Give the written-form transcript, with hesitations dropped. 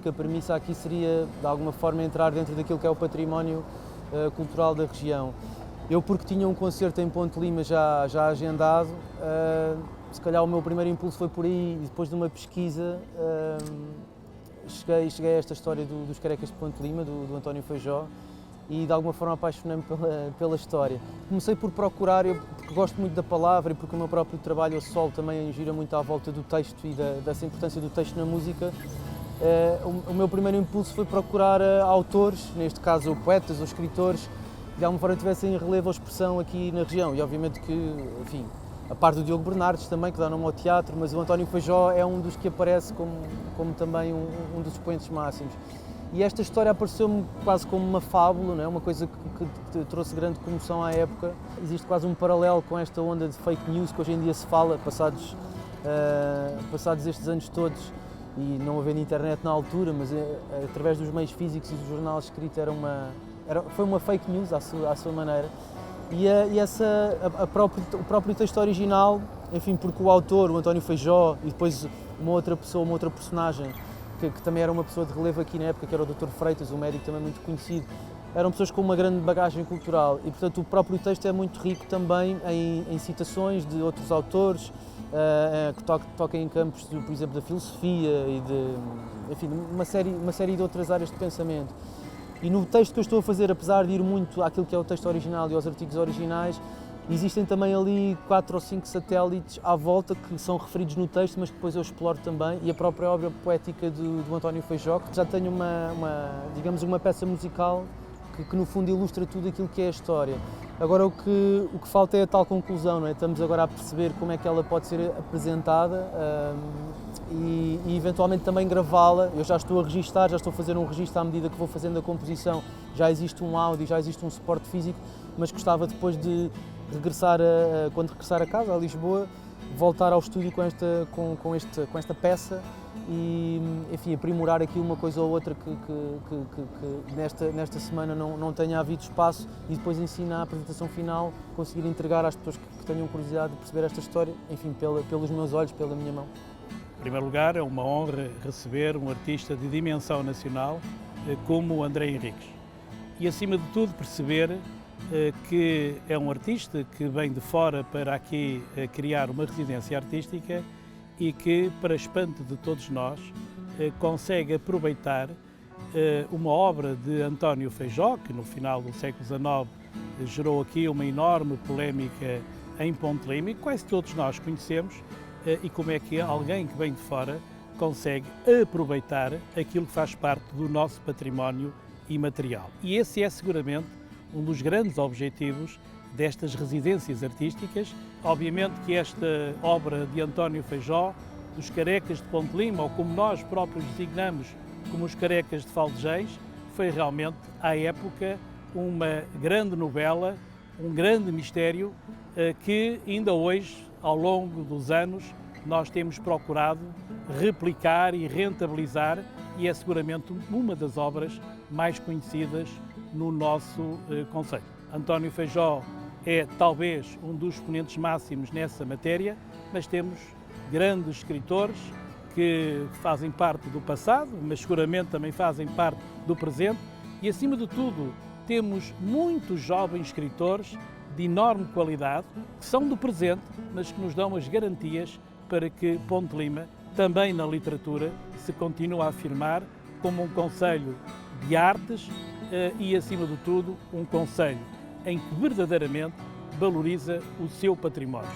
única premissa aqui seria, de alguma forma, entrar dentro daquilo que é o património cultural da região. Eu, porque tinha um concerto em Ponte Lima já agendado, se calhar o meu primeiro impulso foi por aí, e depois de uma pesquisa cheguei a esta história dos Carecas de Ponte Lima, do António Feijó, e de alguma forma apaixonei-me pela história. Comecei por procurar, porque gosto muito da palavra e porque o meu próprio trabalho, o solo, também gira muito à volta do texto e dessa importância do texto na música. O meu primeiro impulso foi procurar autores, neste caso ou poetas ou escritores, que de alguma forma tivessem relevo ou expressão aqui na região. E obviamente que, enfim, a par do Diogo Bernardes também, que dá nome ao teatro, mas o António Feijó é um dos que aparece como também um dos expoentes máximos. E esta história apareceu-me quase como uma fábula, não é? Uma coisa que trouxe grande comoção à época. Existe quase um paralelo com esta onda de fake news que hoje em dia se fala, passados estes anos todos, e não havendo internet na altura, mas através dos meios físicos e do jornal escrito foi uma fake news à sua maneira. E o próprio texto original, enfim, porque o autor, o António Feijó, e depois uma outra personagem, que também era uma pessoa de relevo aqui na época, que era o Dr. Freitas, um médico também muito conhecido, eram pessoas com uma grande bagagem cultural e, portanto, o próprio texto é muito rico também em citações de outros autores, que toquem em campos, por exemplo, da filosofia e enfim, uma série de outras áreas de pensamento. E no texto que eu estou a fazer, apesar de ir muito àquilo que é o texto original e aos artigos originais, existem também ali 4 ou 5 satélites à volta que são referidos no texto, mas que depois eu exploro também, e a própria obra poética do António Feijó, que já tem uma peça musical que no fundo ilustra tudo aquilo que é a história. Agora o que falta é a tal conclusão, não é? Estamos agora a perceber como é que ela pode ser apresentada e eventualmente também gravá-la. Eu já estou a registar, já estou a fazer um registro à medida que vou fazendo a composição. Já existe um áudio, já existe um suporte físico, mas gostava depois de quando regressar a casa, a Lisboa, voltar ao estúdio com esta peça e, enfim, aprimorar aqui uma coisa ou outra que nesta semana não tenha havido espaço, e depois ensinar a apresentação final, conseguir entregar às pessoas que tenham curiosidade de perceber esta história, enfim, pelos meus olhos, pela minha mão. Em primeiro lugar, é uma honra receber um artista de dimensão nacional como o André Henriques. E, acima de tudo, perceber que é um artista que vem de fora para aqui criar uma residência artística e que, para espanto de todos nós, consegue aproveitar uma obra de António Feijó, que no final do século XIX gerou aqui uma enorme polémica em Ponte Lima, e quase todos nós conhecemos, e como é que alguém que vem de fora consegue aproveitar aquilo que faz parte do nosso património imaterial. E esse é seguramente um dos grandes objetivos destas residências artísticas. Obviamente que esta obra de António Feijó, dos Carecas de Ponte Lima, ou como nós próprios designamos como os Carecas de Faldegês, foi realmente, à época, uma grande novela, um grande mistério que ainda hoje, ao longo dos anos, nós temos procurado replicar e rentabilizar, e é seguramente uma das obras mais conhecidas no nosso concelho. António Feijó é talvez um dos exponentes máximos nessa matéria, mas temos grandes escritores que fazem parte do passado, mas seguramente também fazem parte do presente, e acima de tudo temos muitos jovens escritores de enorme qualidade, que são do presente, mas que nos dão as garantias para que Ponte Lima, também na literatura, se continue a afirmar como um concelho de artes e, acima de tudo, um concelho em que verdadeiramente valoriza o seu património.